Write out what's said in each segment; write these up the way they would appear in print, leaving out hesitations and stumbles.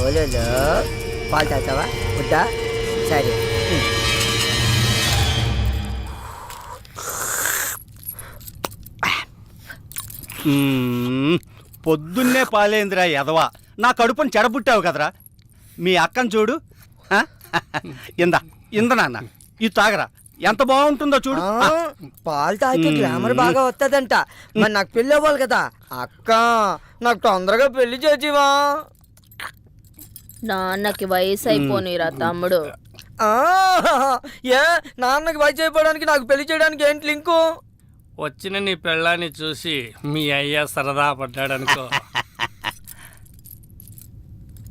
ఓలో పాలు తాగుతావా వద్దా? సరే. పొద్దున్నే పాలేంద్రా ఎదవా, నా కడుపుని చెడబుట్టావు కదరా. మీ అక్కను చూడు. ఇంద నాన్న ఇది తాగరా, ఎంత బాగుంటుందో చూడు. పాలు తాగి గ్లామర్ బాగా వస్తుందంట. మరి నాకు పెళ్ళి అవ్వాలి కదా అక్క, నాకు తొందరగా పెళ్లి చేసివా? నాన్నకి వయసు అయిపోనీరా తమ్ముడు. ఏ నాన్నకి వయసు అయిపోవడానికి నాకు పెళ్లి చేయడానికి ఏంటి లింకు? వచ్చిన నీ పెళ్ళాన్ని చూసి మీ అయ్య సరదా పడ్డాడనుకో,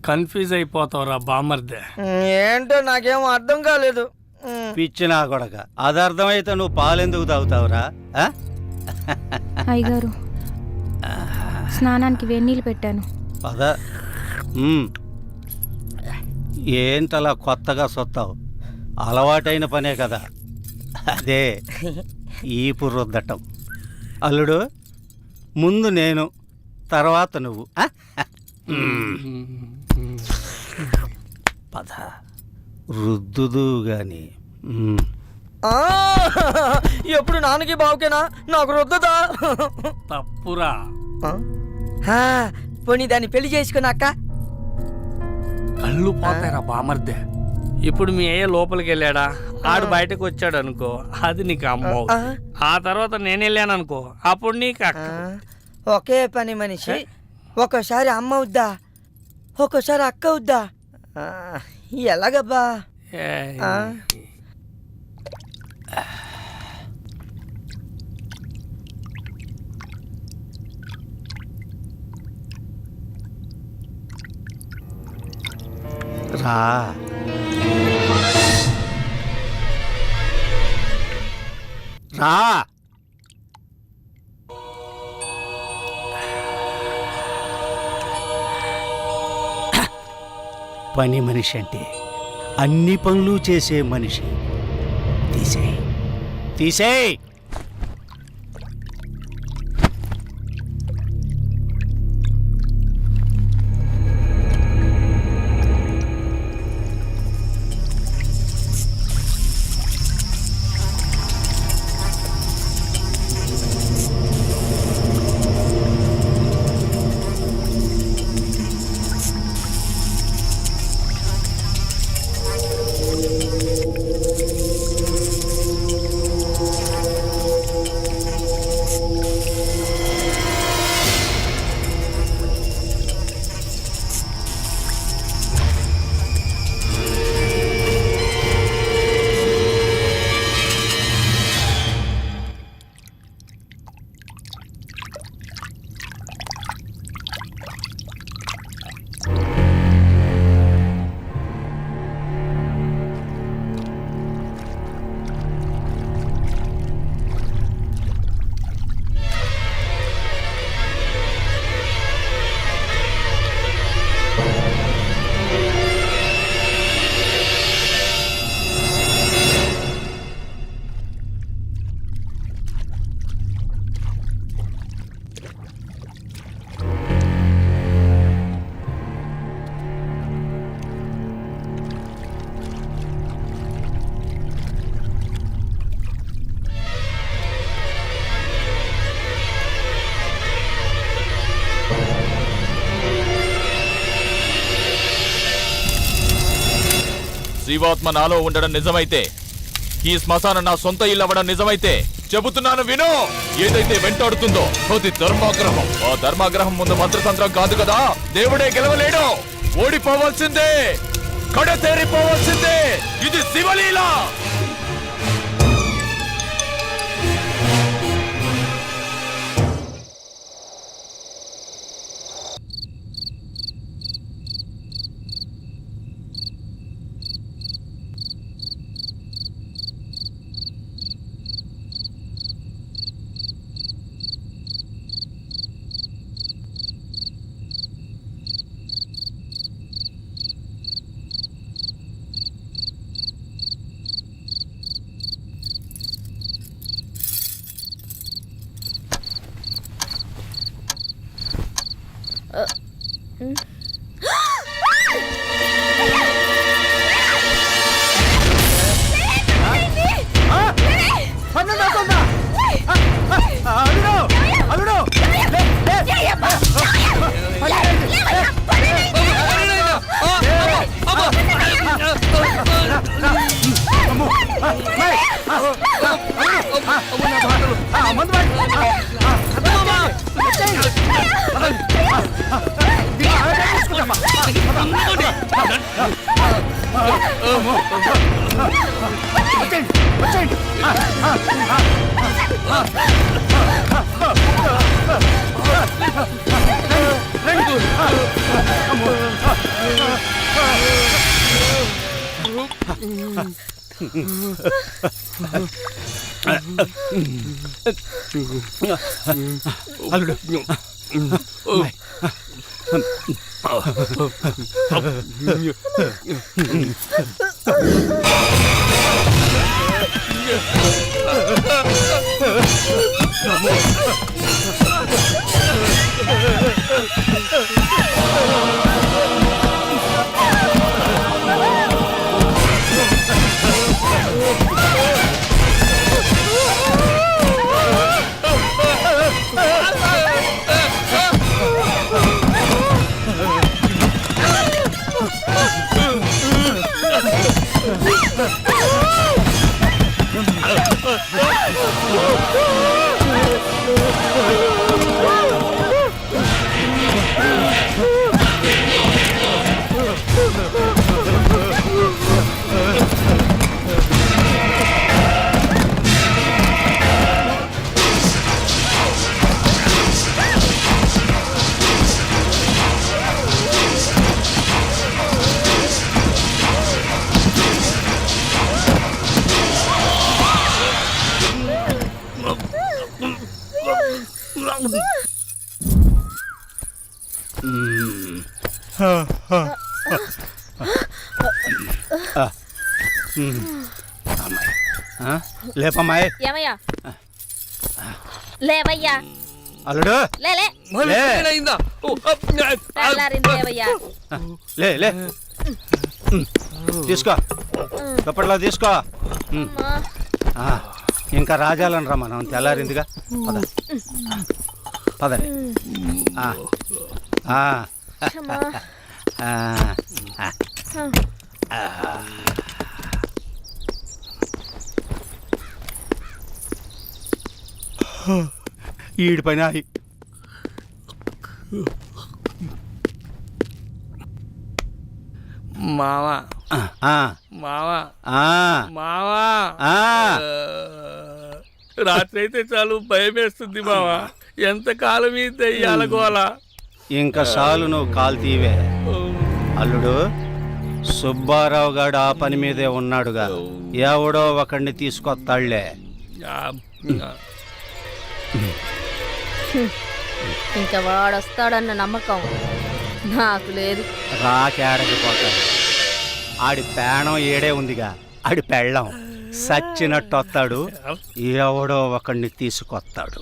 కన్ఫ్యూజ్ అయిపోతావురా బామర్దే. ఏంటో నాకేం అర్థం కాలేదు. పిచ్చి నా కొడక, అది అర్థమైతే నువ్వు పాలెందుకు తాగుతావురా? అయ్యగారు స్నానానికి వేన్నీళ్ళు పెట్టాను. పద. ఏంటలా కొత్తగా సొత్తావు? అలవాటైన పనే కదా అదే ఈపు రుద్దటం. అల్లుడు, ముందు నేను, తర్వాత నువ్వు. పద రుద్దుదు గాని. ఎప్పుడు నాన్నకి బావుకేనా, నాకు రుద్దదా? తప్పురా. పోనీ దాన్ని పెళ్లి చేసుకున్నాక కళ్ళు పోతాయిరా బామర్దే. ఇప్పుడు మీ అయ్య లోపలికి వెళ్ళాడా, ఆడు బయటకు వచ్చాడు అనుకో, అది నీకు అమ్మ. ఆ తర్వాత నేను వెళ్ళాను అనుకో, అప్పుడు నీకు అక్క. ఒకే పని మనిషి ఒక్కోసారి అమ్మ అవుద్దా, ఒక్కోసారి అక్క అవుద్దా? ఎలాగబ్బా? రా. రా. పని మనిషి అంటే అన్ని పనులు చేసే మనిషి. తీసేయ్, తీసేయ్. జీవాత్మ నాలో ఉండడం నిజమైతే, ఈ శ్మశానం నా సొంత ఇల్లు అవ్వడం నిజమైతే, చెబుతున్నాను విను. ఏదైతే వెంటాడుతుందో అది ధర్మాగ్రహం. ఆ ధర్మాగ్రహం ముందు మంత్రతంత్రం కాదు కదా, దేవుడే గెలవలేడు. ఓడిపోవాల్సిందే, కడతేరిపోవాల్సిందే. ఇది శివలీల. అల్లుడు లేపమ్మాయి. ఏమయ్యా లేవయ్యా. అల్లుడు లే లే లే. తెల్లారింది లేవయ్యా. లే లే తీసుకో దుప్పట్లో తీసుకో. అమ్మా. ఆ, ఇంకా రాజాలను రా మనం తెల్లారిందిగా. పద పదండి. అమ్మా. ఈడి పైన మావా మావా మావా రాత్రి అయితే చాలు భయం వేస్తుంది మావా. ఎంత కాలం ఈ దెయ్యాల గోల. ఇంకా చాలు నువ్వు కాలు తీవే. అల్లుడు సుబ్బారావు గారు ఆ పని మీదే ఉన్నాడుగా, ఎవడో ఒకడిని తీసుకొస్తాళ్లే. ఇంకా వాడొస్తాడన్న నమ్మకం నాకు లేదు. రాకేడకి పోతాడు. ఆడి పేణం ఏడే ఉందిగా, ఆడి పెళ్ళం సచ్చినట్టు వస్తాడు, ఎవడో ఒకడిని తీసుకొస్తాడు.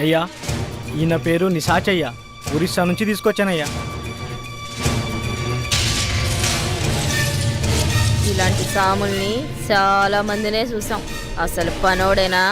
అయ్యా, ఈయన పేరు నిశాచయ్య, ఒరిస్సా నుంచి తీసుకొచ్చానయ్యా. ఇలాంటి సాముల్ని చాలా మందినే చూసాం. అసలు పనోడేనా?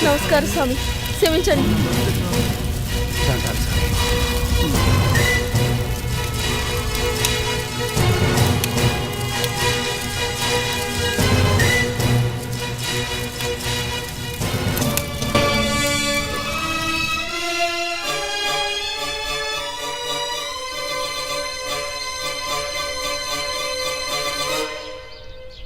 నమస్కారం స్వామి, క్షమించండి. దండాలు సార్.